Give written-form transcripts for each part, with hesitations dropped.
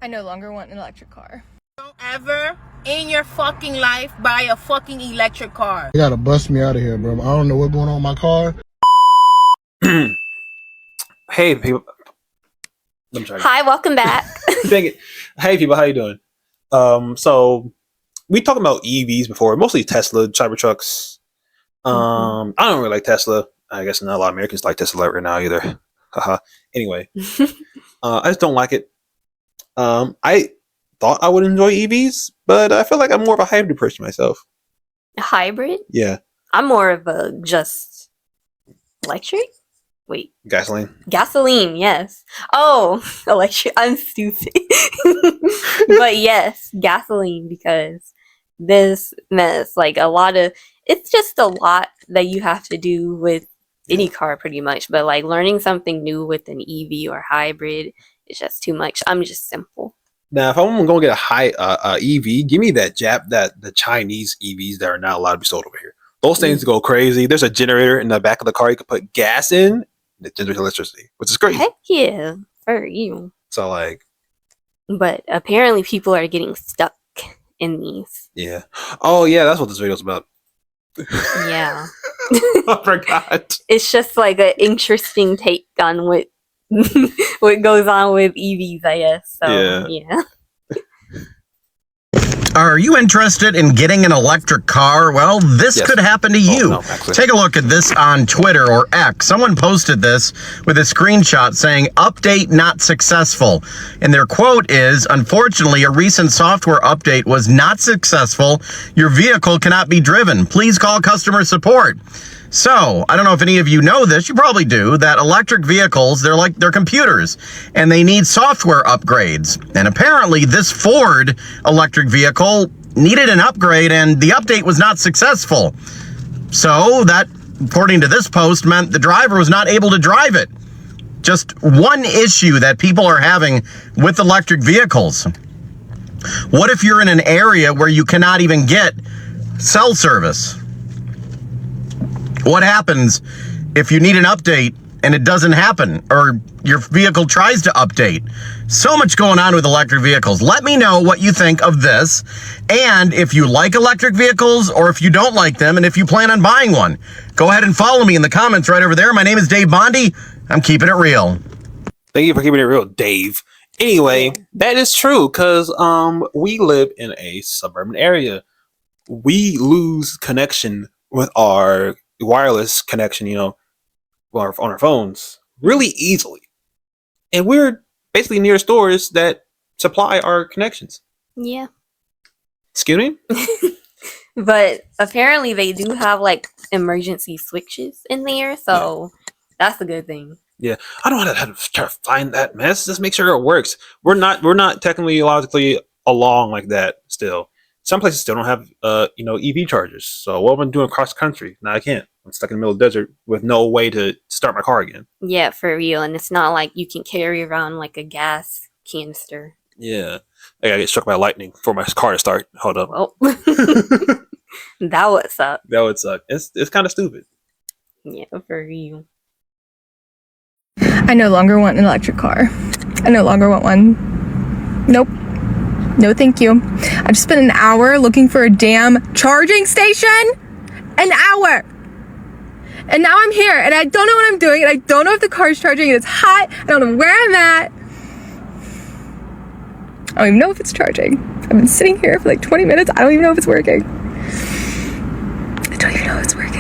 I no longer want an electric car. Don't ever in your fucking life buy a fucking electric car. You gotta bust me out of here, bro. I don't know what's going on with my car. Hey, people. I'm sorry. Hi, welcome back. Dang it. Hey, people. How you doing? So we talked about EVs before, mostly Tesla, Cybertrucks. I don't really like Tesla. I guess not a lot of Americans like Tesla right now either. Haha. Anyway, I just don't like it. I thought I would enjoy EVs, but I feel like I'm more of a hybrid person myself. Hybrid? Yeah. I'm more of a just electric? Wait. Gasoline, yes. Oh, electric. I'm stupid. But yes, gasoline, because this mess, like it's just a lot that you have to do with any car pretty much. But like learning something new with an EV or hybrid is just too much. I'm just simple. Now, if I'm going to get a EV, give me the Chinese EVs that are not allowed to be sold over here. Those things go crazy. There's a generator in the back of the car you can put gas in that generates electricity, which is crazy. Heck yeah, for you. So like, but apparently people are getting stuck in these. Yeah. Oh yeah, that's what this video's about. Yeah. I forgot. It's just like an interesting take on what what goes on with EVs, I guess. So yeah. Are you interested in getting an electric car? Well, this could happen to you. No, take a look at this on Twitter or X. Someone posted this with a screenshot saying, "Update not successful." And their quote is, "Unfortunately, a recent software update was not successful. Your vehicle cannot be driven. Please call customer support." So, I don't know if any of you know this, you probably do, that electric vehicles, they're computers, and they need software upgrades. And apparently this Ford electric vehicle needed an upgrade, and the update was not successful. So that, according to this post, meant the driver was not able to drive it. Just one issue that people are having with electric vehicles. What if you're in an area where you cannot even get cell service? What happens if you need an update and it doesn't happen, or your vehicle tries to update? So much going on with electric vehicles. Let me know what you think of this, and if you like electric vehicles or if you don't like them, and if you plan on buying one. Go ahead and follow me in the comments right over there. My name is Dave Bondi. I'm keeping it real. Thank you for keeping it real, Dave. Anyway, that is true, because we live in a suburban area. We lose connection with our wireless connection, on our phones really easily, and we're basically near stores that supply our connections. Yeah. Excuse me? But apparently they do have like emergency switches in there, so that's a good thing. Yeah, I don't know how to try to find that mess. Just make sure it works. We're not technically logically along like that still. Some places still don't have, EV chargers. So what am I doing across country? Now I can't. I'm stuck in the middle of the desert with no way to start my car again. Yeah, for real. And it's not like you can carry around like a gas canister. Yeah. I gotta get struck by lightning for my car to start. Hold up. Well, that would suck. That would suck. It's kind of stupid. Yeah, for real. I no longer want an electric car. I no longer want one. Nope. No, thank you. I just spent an hour looking for a damn charging station. An hour. And now I'm here, and I don't know what I'm doing, and I don't know if the car's charging, and it's hot. I don't know where I'm at. I don't even know if it's charging. I've been sitting here for like 20 minutes. I don't even know if it's working. I don't even know if it's working.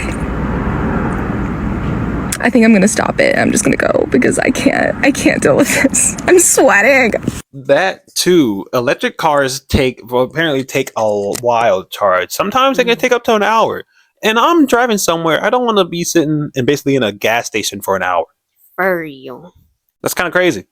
I think I'm gonna stop it. I'm just gonna go because I can't deal with this. I'm sweating. That too. Electric cars apparently take a while to charge. Sometimes they can take up to an hour. And I'm driving somewhere. I don't want to be sitting and basically in a gas station for an hour. For real. That's kind of crazy.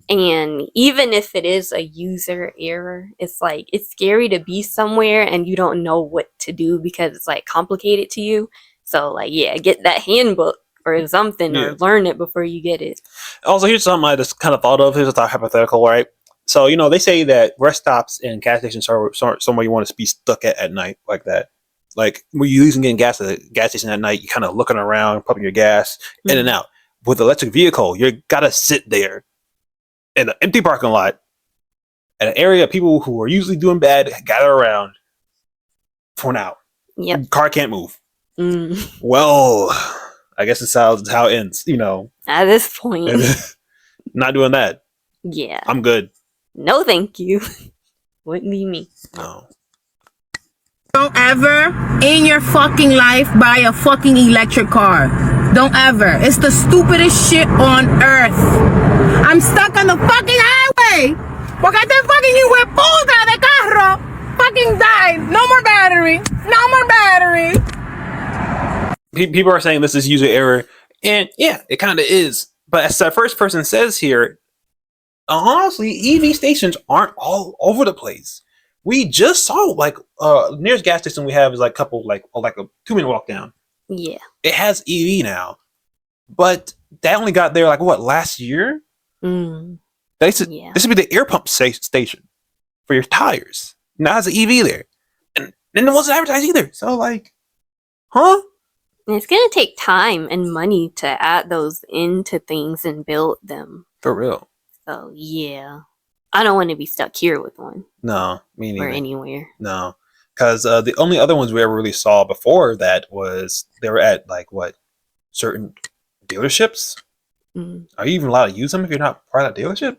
And even if it is a user error, it's like it's scary to be somewhere and you don't know what to do because it's like complicated to you. So like, yeah, get that handbook or something or learn it before you get it. Also, here's something I just kind of thought of. Here's a hypothetical, right? So, they say that rest stops and gas stations are somewhere you want to be stuck at night like that. Like when you're using getting gas at the gas station at night, you're kind of looking around, pumping your gas in and out. With electric vehicle, you gotta sit there in an empty parking lot at an area of people who are usually doing bad gather around for an hour. Yep. Car can't move. Well, I guess it's how it ends, you know. At this point. Not doing that. Yeah. I'm good. No, thank you. Wouldn't be me. No. Don't ever in your fucking life buy a fucking electric car. Don't ever. It's the stupidest shit on earth. I'm stuck on the fucking highway. Porque este fucking hijueputa de carro fucking died. No more battery. No more battery. People are saying this is user error, and yeah, it kind of is. But as the first person says here, honestly, EV stations aren't all over the place. We just saw like nearest gas station we have is like a 2-minute walk down. Yeah. It has EV now, but that only got there like what, last year? This would be the air pump station for your tires. Now it has an EV there, and it wasn't advertised either. So like, huh? And it's gonna take time and money to add those into things and build them. For real. So yeah, I don't want to be stuck here with one. No, me neither. Or anywhere. No, because the only other ones we ever really saw before that was they were at like what, certain dealerships. Are you even allowed to use them if you're not part of that dealership?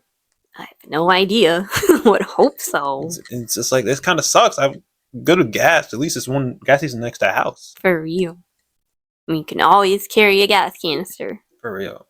I have no idea. Would hope so. It's just like, this kind of sucks. I go to gas. At least it's one gas station next to the house. For real. I mean, you can always carry a gas canister. For real.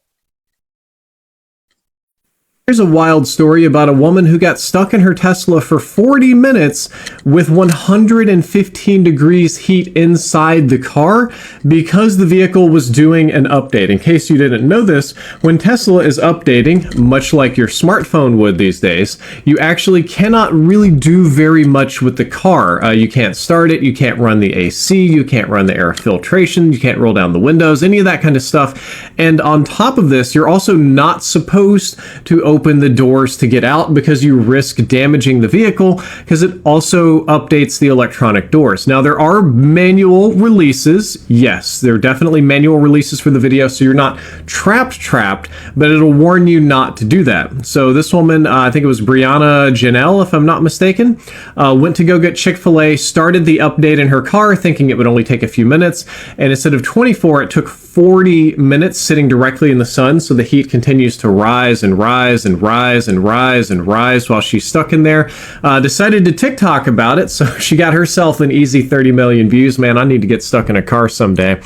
Here's a wild story about a woman who got stuck in her Tesla for 40 minutes with 115 degrees heat inside the car because the vehicle was doing an update. In case you didn't know this, when Tesla is updating, much like your smartphone would these days, you actually cannot really do very much with the car. You can't start it, you can't run the AC, you can't run the air filtration, you can't roll down the windows, any of that kind of stuff. And on top of this, you're also not supposed to open the doors to get out because you risk damaging the vehicle because it also updates the electronic doors. Now, there are manual releases. Yes, there are definitely manual releases for the video, so you're not trapped, but it'll warn you not to do that. So this woman, I think it was Brianna Janelle, if I'm not mistaken, went to go get Chick-fil-A, started the update in her car thinking it would only take a few minutes, and instead of 24, it took 40 minutes sitting directly in the sun, so the heat continues to rise and rise and rise and rise and rise while she's stuck in there. Decided to TikTok about it, so she got herself an easy 30 million views. Man, I need to get stuck in a car someday.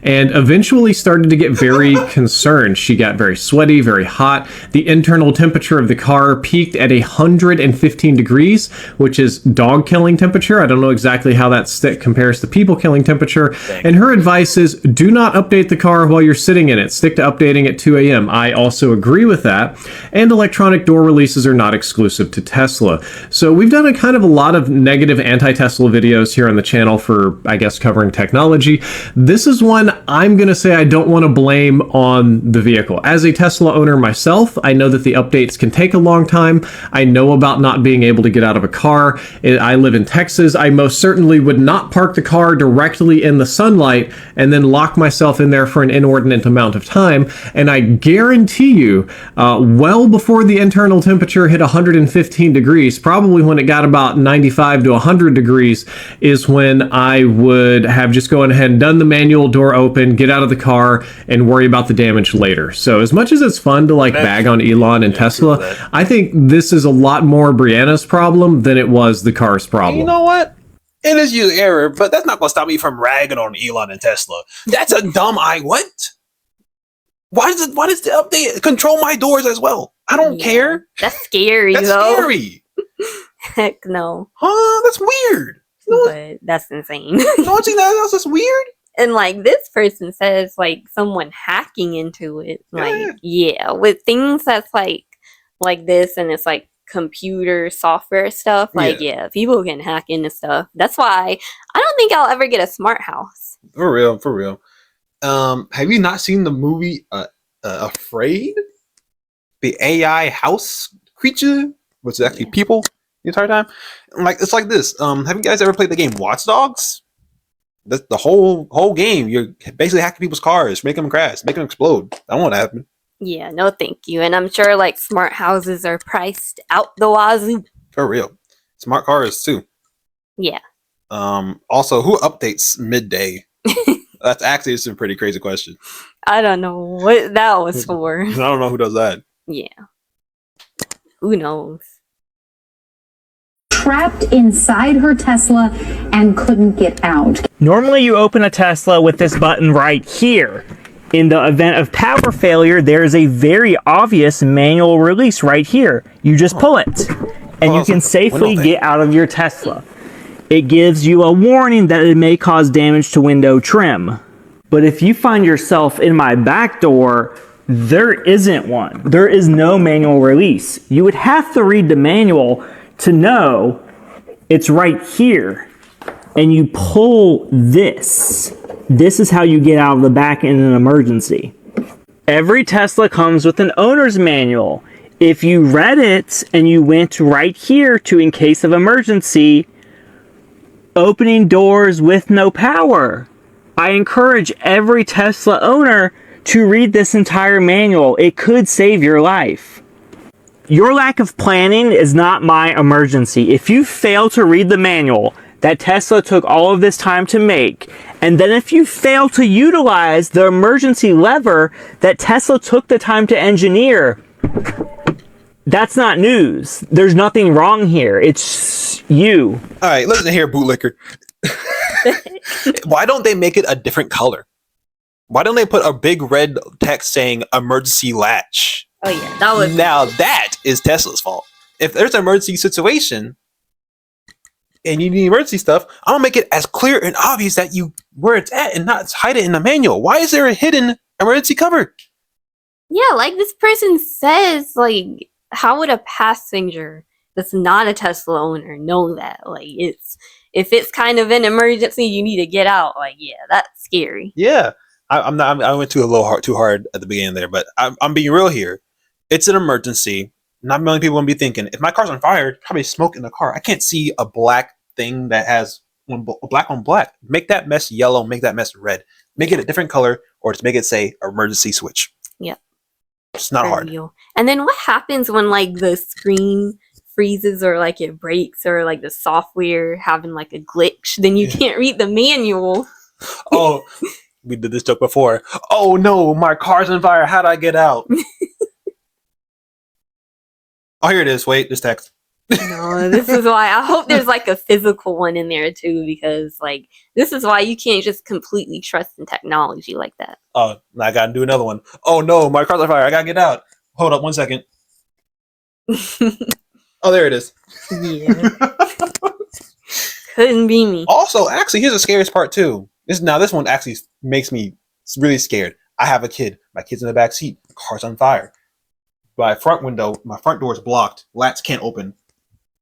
And eventually started to get very concerned. She got very sweaty, very hot. The internal temperature of the car peaked at 115 degrees, which is dog killing temperature. I don't know exactly how that compares to people killing temperature. And her advice is, do not update the car while you're sitting in it. Stick to updating at 2 a.m. I also agree with that. And electronic door releases are not exclusive to Tesla. So we've done a lot of negative anti-Tesla videos here on the channel for, I guess, covering technology. This is one I'm going to say I don't want to blame on the vehicle. As a Tesla owner myself, I know that the updates can take a long time. I know about not being able to get out of a car. I live in Texas. I most certainly would not park the car directly in the sunlight and then lock myself in there for an inordinate amount of time. And I guarantee you, well before the internal temperature hit 115 degrees, probably when it got about 95 to 100 degrees, is when I would have just gone ahead and done the manual door open, get out of the car, and worry about the damage later. So as much as it's fun to bag on Elon and Tesla, I think this is a lot more Brianna's problem than it was the car's problem. You know what? It is user error, but that's not going to stop me from ragging on Elon and Tesla. That's a dumb what? Why does the update control my doors as well? I don't care. That's scary, That's though. scary. Heck no. Huh? That's weird. But that's insane. No one seen that else? That's weird. And this person says someone hacking into it. With things that's like this, and it's computer software stuff. People can hack into stuff. That's why I don't think I'll ever get a smart house. For real. Have you not seen the movie Afraid? The AI house creature, which is actually people the entire time. It's like this. Have you guys ever played the game Watch Dogs? The whole game, you're basically hacking people's cars, making them crash, making them explode. I don't want to happen. Yeah, no thank you. And I'm sure smart houses are priced out the wazoo. For real. Smart cars too. Yeah. Also, who updates midday? That's actually a pretty crazy question. I don't know what that was for. I don't know who does that. Yeah. Who knows? Trapped inside her Tesla and couldn't get out. Normally you open a Tesla with this button right here. In the event of power failure, there is a very obvious manual release right here. You just pull it, and you can safely get out of your Tesla. It gives you a warning that it may cause damage to window trim. But if you find yourself in my back door, there isn't one. There is no manual release. You would have to read the manual to know it's right here. And you pull this. This is how you get out of the back in an emergency. Every Tesla comes with an owner's manual. If you read it and you went right here to in case of emergency, opening doors with no power. I encourage every Tesla owner to read this entire manual. It could save your life. Your lack of planning is not my emergency. If you fail to read the manual that Tesla took all of this time to make, and then if you fail to utilize the emergency lever that Tesla took the time to engineer, that's not news. There's nothing wrong here. It's you. All right, listen here, bootlicker. Why don't they make it a different color? Why don't they put a big red text saying emergency latch? Oh yeah, that was. Now that is Tesla's fault. If there's an emergency situation and you need emergency stuff, I'm gonna make it as clear and obvious that you where it's at and not hide it in the manual. Why is there a hidden emergency cover? Yeah, like this person says, like, how would a passenger that's not a Tesla owner know that? Like, if it's kind of an emergency, you need to get out. Like, yeah, that's scary. Yeah, I went too hard at the beginning there, but I'm being real here. It's an emergency. Not many people will be thinking, if my car's on fire, probably smoke in the car. I can't see a black thing that has black on black. Make that mess yellow. Make that mess red. Make it a different color, or just make it say emergency switch. Yep. It's not hard. And then what happens when like the screen freezes or like it breaks or like the software having like a glitch? Then you can't read the manual. Oh, we did this joke before. Oh no, my car's on fire. How'd I get out? Oh, here it is. Wait, this text. No, this is why I hope there's like a physical one in there too, because like this is why you can't just completely trust in technology like that. Oh, I gotta do another one. Oh no, my car's on fire. I gotta get out. Hold up 1 second. Oh, there it is. Yeah. Couldn't be me. Also, actually, here's the scariest part too. This one actually makes me really scared. I have a kid. My kid's in the back seat. Car's on fire. My front door is blocked. Latch can't open.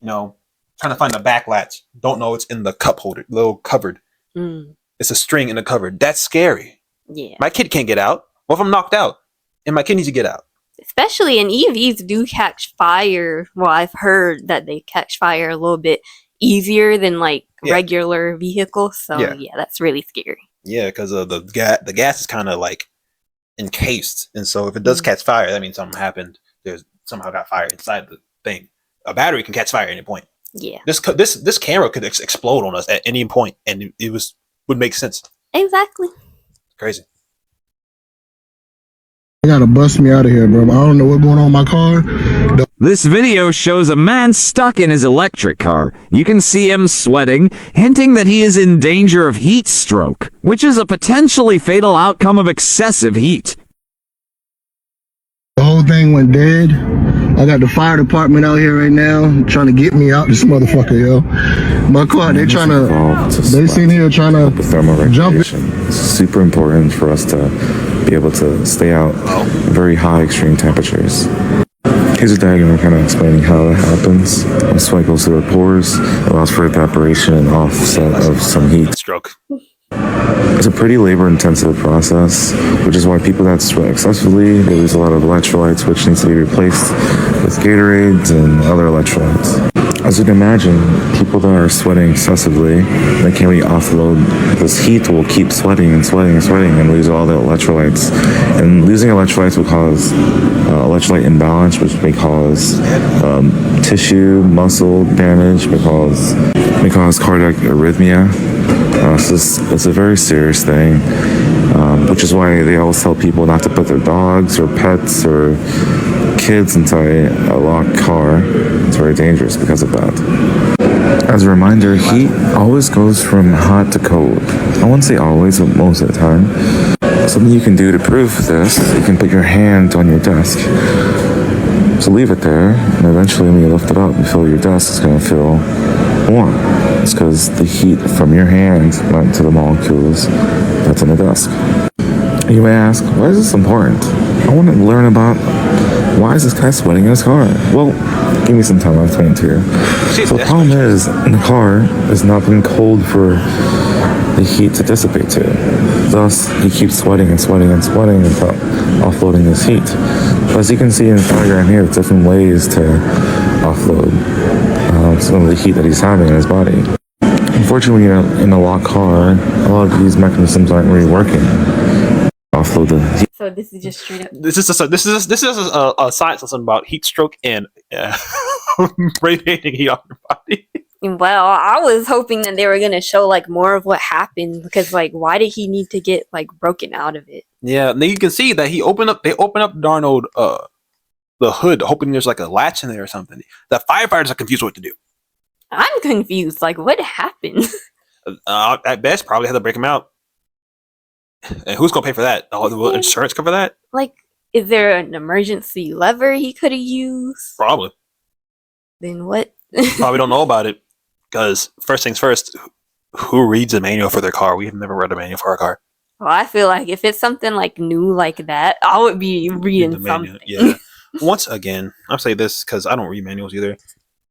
You know, trying to find the back latch. Don't know it's in the cup holder, little cupboard. It's a string in the cupboard. That's scary. Yeah. My kid can't get out. What if I'm knocked out? And my kid needs to get out. Especially in EVs do catch fire. Well, I've heard that they catch fire a little bit easier than like regular vehicles. So yeah, that's really scary. Yeah, because the gas is kind of like encased, and so if it does catch fire, that means something happened. There's somehow got fire inside the thing. A battery can catch fire at any point. Yeah. This camera could explode on us at any point, and it would make sense. Exactly. Crazy. They gotta bust me out of here, bro. I don't know what's going on with my car. This video shows a man stuck in his electric car. You can see him sweating, hinting that he is in danger of heat stroke, which is a potentially fatal outcome of excessive heat. The whole thing went dead. I got the fire department out here right now trying to get me out this motherfucker, yo. My car, they sitting here trying to jump it. It's super important for us to be able to stay out very high extreme temperatures. Here's a diagram kind of explaining how that happens. When sweat goes through our pores, it allows for evaporation and offset of some heat. Stroke. It's a pretty labor-intensive process, which is why people that sweat excessively, they lose a lot of electrolytes, which needs to be replaced with Gatorades and other electrolytes. As you can imagine, people that are sweating excessively, they can't really offload. This heat will keep sweating and sweating and sweating and lose all the electrolytes. And losing electrolytes will cause electrolyte imbalance, which may cause tissue, muscle damage, may cause cardiac arrhythmia. So it's a very serious thing, which is why they always tell people not to put their dogs or pets or kids inside a locked car. It's very dangerous because of that. As a reminder, heat always goes from hot to cold. I won't say always, but most of the time. Something you can do to prove this, you can put your hand on your desk. So leave it there, and eventually when you lift it up, you feel your desk is going to feel warm. It's because the heat from your hand went to the molecules that's on the desk. You may ask, why is this important? I want to learn about why is this guy sweating in his car? Well, give me some time, I'll explain it to you. So the problem is, the car is not being cold for the heat to dissipate to. Thus, he keeps sweating and sweating and sweating without offloading this heat. But as you can see in the diagram here, there's different ways to offload some of the heat that he's having in his body. Unfortunately, when you're in a locked car, a lot of these mechanisms aren't really working. Offload the heat. So this is just straight up. This is a science lesson about heat stroke and radiating heat off your body. Well, I was hoping that they were gonna show like more of what happened, because like, why did he need to get like broken out of it? Yeah, and then you can see that they open up darn old the hood, hoping there's like a latch in there or something. The firefighters are confused what to do. I'm confused. Like, what happened? At best, probably had to break him out. And who's gonna pay for that? Oh, will insurance cover that? Like, is there an emergency lever he could have used? Probably. Then what? Probably don't know about it. Because first things first, who reads a manual for their car? We have never read a manual for our car. Well, I feel like if it's something like new like that, I would be reading something. Yeah. Once again, I'll say this because I don't read manuals either.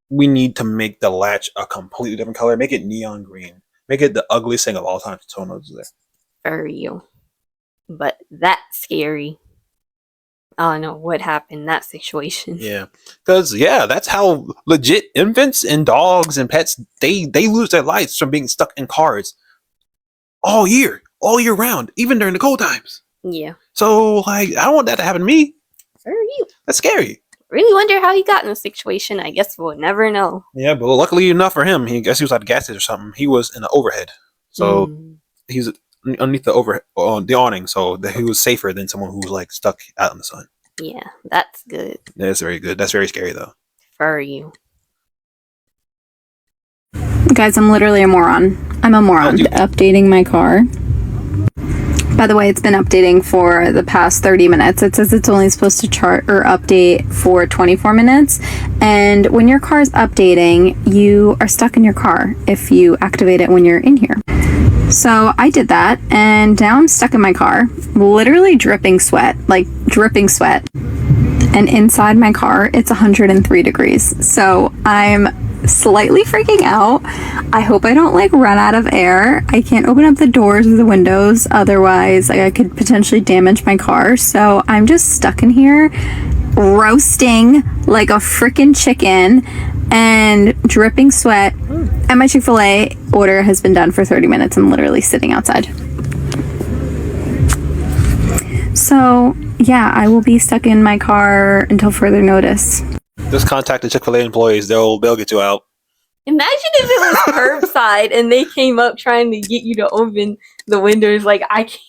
We need to make the latch a completely different color. Make it neon green. Make it the ugliest thing of all time. So no one's there. For real. But that's scary. I don't know what happened in that situation. Yeah. Because, that's how legit infants and dogs and pets, they lose their lives from being stuck in cars all year round, even during the cold times. Yeah. So, like, I don't want that to happen to me. For real. That's scary. Really wonder how he got in the situation. I guess we'll never know. Yeah, but luckily enough for him, he was at the gas station or something. He was in the overhead. So, he's underneath the the awning, so that he was safer than someone who was like stuck out in the sun. Yeah, that's good. That's very good. That's very scary though. For you. Guys, I'm literally a moron. I'm a moron. Updating my car. By the way, it's been updating for the past 30 minutes. It says it's only supposed to chart or update for 24 minutes. And when your car is updating, you are stuck in your car if you activate it when you're in here. So I did that, and now I'm stuck in my car, literally dripping sweat, like dripping sweat. And inside my car, it's 103 degrees. So I'm slightly freaking out. I hope I don't like run out of air. I can't open up the doors or the windows, otherwise I could potentially damage my car. So I'm just stuck in here roasting like a freaking chicken and dripping sweat. And my Chick-fil-A order has been done for 30 minutes. I'm literally sitting outside. So yeah, I will be stuck in my car until further notice. Just contact the Chick-fil-A employees. They'll get you out. Imagine if it was curbside and they came up trying to get you to open the windows. Like, I can't.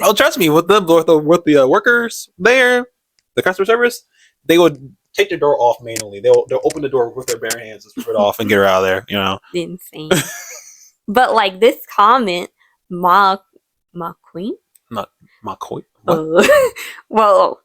Oh, trust me, with the workers there, the customer service, they would take their door off manually. They'll open the door with their bare hands and strip it off and get her out of there. You know, Insane. But like this comment, my queen, not my queen. Well,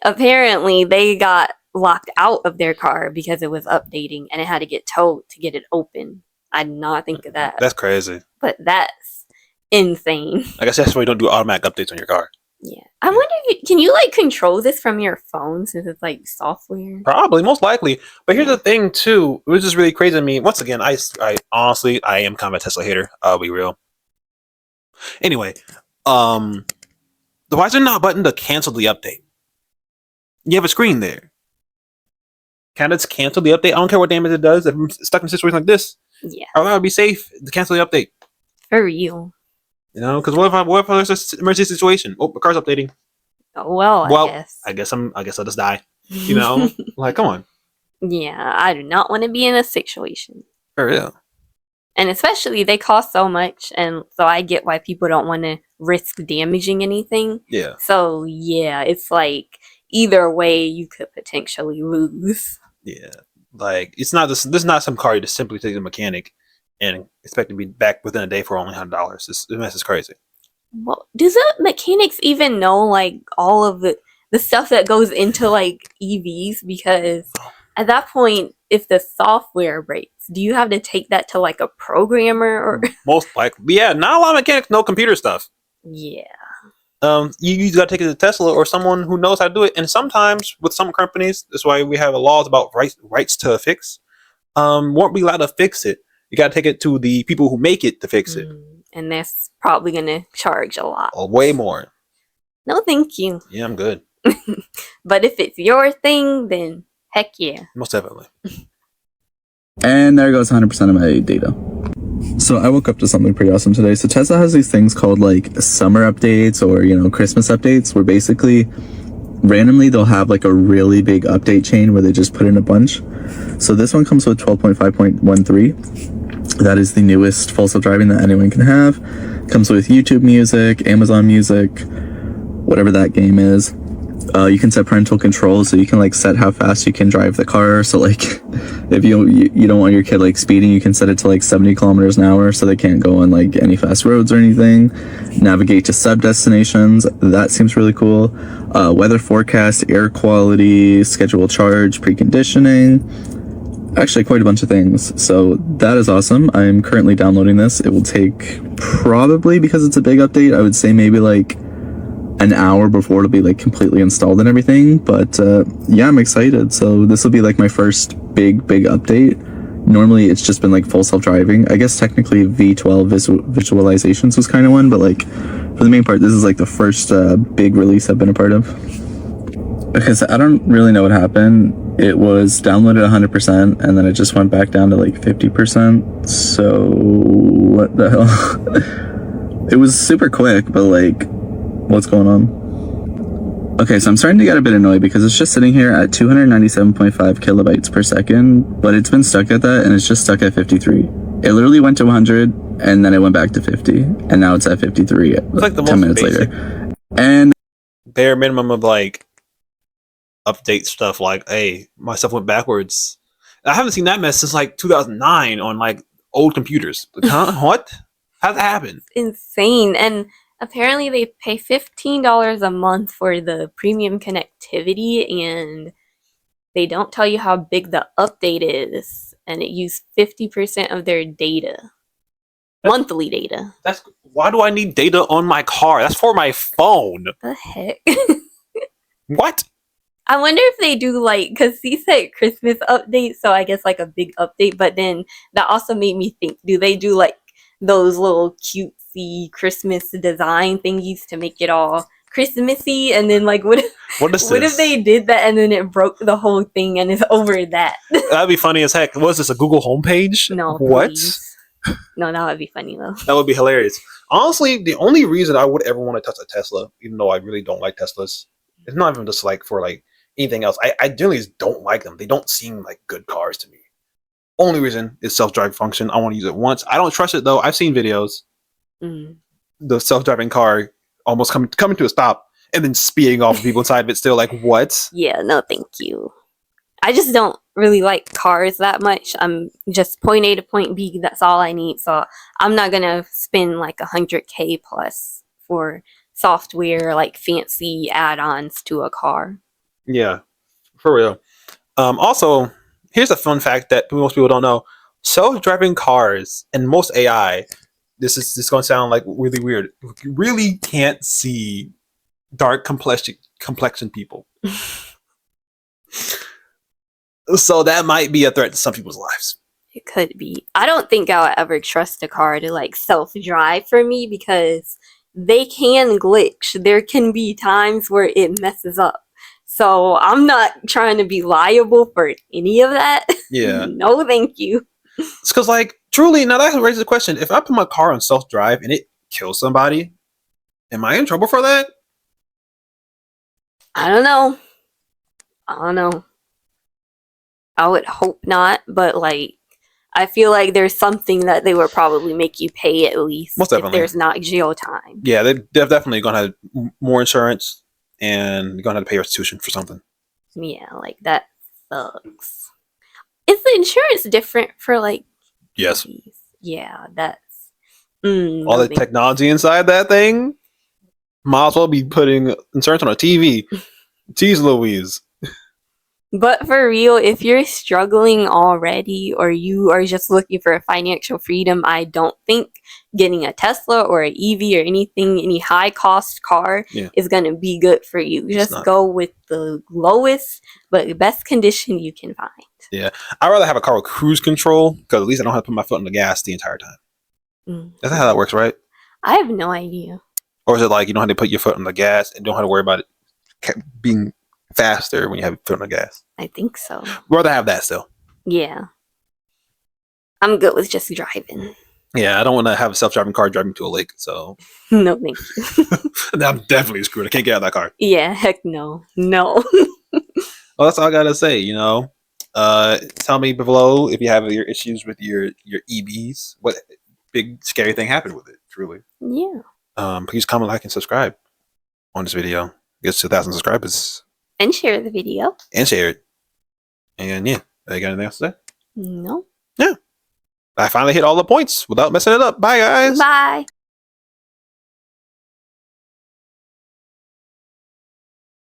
apparently they got locked out of their car because it was updating and it had to get towed to get it open. I did not think of that. That's crazy. But that's insane. I guess that's why you don't do automatic updates on your car. Yeah. I wonder if can you like control this from your phone since it's like software? Probably, most likely. But here's the thing too, which is really crazy to me. Once again, I honestly am kind of a Tesla hater. I'll be real. Anyway, why is there not a button to cancel the update? You have a screen there. can I just cancel the update? I don't care what damage it does. If I'm stuck in a situation like this, Yeah, I'd rather be safe to cancel the update. for real. You know, because what if there's an emergency situation? Oh, the car's updating. Well, I guess I'll just die. You know, like come on, Yeah, I do not want to be in a situation. for real. And especially they cost so much, and so I get why people don't want to risk damaging anything. Yeah, So yeah, it's like either way you could potentially lose. yeah. Like it's not this. This is not some car you just simply take to the mechanic and expect to be back within a day for only $100. This mess is crazy. Well, does the mechanics even know like all of the stuff that goes into like EVs? Because at that point, if the software breaks, do you have to take that to like a programmer or? Most likely, yeah. Not a lot of mechanics know computer stuff. Yeah. You gotta take it to Tesla or someone who knows how to do it. And sometimes with some companies, that's why we have laws about rights to fix. Won't be allowed to fix it. You gotta take it to the people who make it to fix it. And that's probably gonna charge a lot. Or way more. No, thank you. Yeah, I'm good. But if it's your thing, then heck yeah. Most definitely. And there goes 100% of my data. So I woke up to something pretty awesome today. So Tesla has these things called like summer updates or, you know, Christmas updates where basically randomly they'll have like a really big update chain where they just put in a bunch. So this one comes with 12.5.13. That is the newest full self-driving that anyone can have. Comes with YouTube Music, Amazon Music, whatever that game is. You can set parental controls, so you can like set how fast you can drive the car. So like if you don't want your kid like speeding, you can set it to like 70 kilometers an hour so they can't go on like any fast roads or anything. Navigate to sub destinations. That seems really cool. Weather forecast, air quality, schedule charge, preconditioning. Actually quite a bunch of things. So that is awesome. I'm currently downloading this. It will take probably, because it's a big update, I would say maybe like an hour before it'll be like completely installed and everything. But yeah, I'm excited. So this will be like my first big update. Normally it's just been like full self-driving. I guess technically V12 visualizations was kind of one, but like for the main part, this is like the first big release I've been a part of. Okay, so I don't really know what happened. It was downloaded 100% and then it just went back down to like 50%. So what the hell? It was super quick, but like, what's going on? Okay, so I'm starting to get a bit annoyed because it's just sitting here at 297.5 kilobytes per second, but it's been stuck at that and it's just stuck at 53. It literally went to 100 and then it went back to 50 and now it's at 53 It's like the 10 minutes basic, later. And bare minimum of like update stuff like, hey, my stuff went backwards. I haven't seen that mess since like 2009 on like old computers. Like, huh? What? How'd that happen? Insane. And apparently they pay $15 a month for the premium connectivity, and they don't tell you how big the update is, and it used 50% of their data. Monthly data. That's why do I need data on my car? That's for my phone. The heck? What? I wonder if they do like, because he said Christmas update, so I guess like a big update, but then that also made me think, do they do like those little cutesy Christmas design thingies to make it all Christmassy? And then like what if they did that and then it broke the whole thing and it's over that? That'd be funny as heck. Was this a Google homepage? No. What? Please. No, that would be funny though. That would be hilarious. Honestly, the only reason I would ever want to touch a Tesla, even though I really don't like Teslas, it's not even just like for like anything else. I generally just don't like them. They don't seem like good cars to me. Only reason is self-driving function. I want to use it once. I don't trust it though. I've seen videos. The self-driving car almost coming to a stop and then speeding off people inside of it still. Like, what? Yeah, no thank you. I just don't really like cars that much. I'm just point A to point B. That's all I need. So I'm not gonna spend like $100K plus for software, like fancy add-ons to a car. Yeah, for real. Also, here's a fun fact that most people don't know. Self-driving cars and most AI, this is going to sound like really weird, you really can't see dark complexion people. So that might be a threat to some people's lives. It could be. I don't think I would ever trust a car to like self-drive for me because they can glitch. There can be times where it messes up. So I'm not trying to be liable for any of that. Yeah. No, thank you. It's because, like, truly, now that raises the question: if I put my car on self-drive and it kills somebody, am I in trouble for that? I don't know. I would hope not, but like, I feel like there's something that they would probably make you pay at least. Most definitely. If there's not jail time. Yeah, they're definitely gonna have more insurance, and you're gonna have to pay restitution for something. Yeah, like that sucks. Is the insurance different for like? Yes. Yeah, that's all the technology inside that thing. Might as well be putting insurance on a TV. Jeez Louise. But for real, if you're struggling already or you are just looking for financial freedom, I don't think getting a Tesla or an EV or any high cost car is going to be good for you. Just go with the lowest but best condition you can find. Yeah. I'd rather have a car with cruise control because at least I don't have to put my foot on the gas the entire time. That's how that works, right? I have no idea. Or is it like you don't have to put your foot on the gas and don't have to worry about it being faster when you have your foot on the gas? I think so. Rather have that still. Yeah. I'm good with just driving. Yeah, I don't want to have a self-driving car driving to a lake, so. No, thank you. I'm definitely screwed. I can't get out of that car. Yeah, heck no. No. Well, that's all I gotta say, you know. Tell me below if you have your issues with your EVs. What big scary thing happened with it, truly. Yeah. Please comment, like, and subscribe on this video. Gets 2,000 subscribers. And share the video. And share it. And yeah, you got anything else to say? No. Yeah. I finally hit all the points without messing it up. Bye, guys. Bye.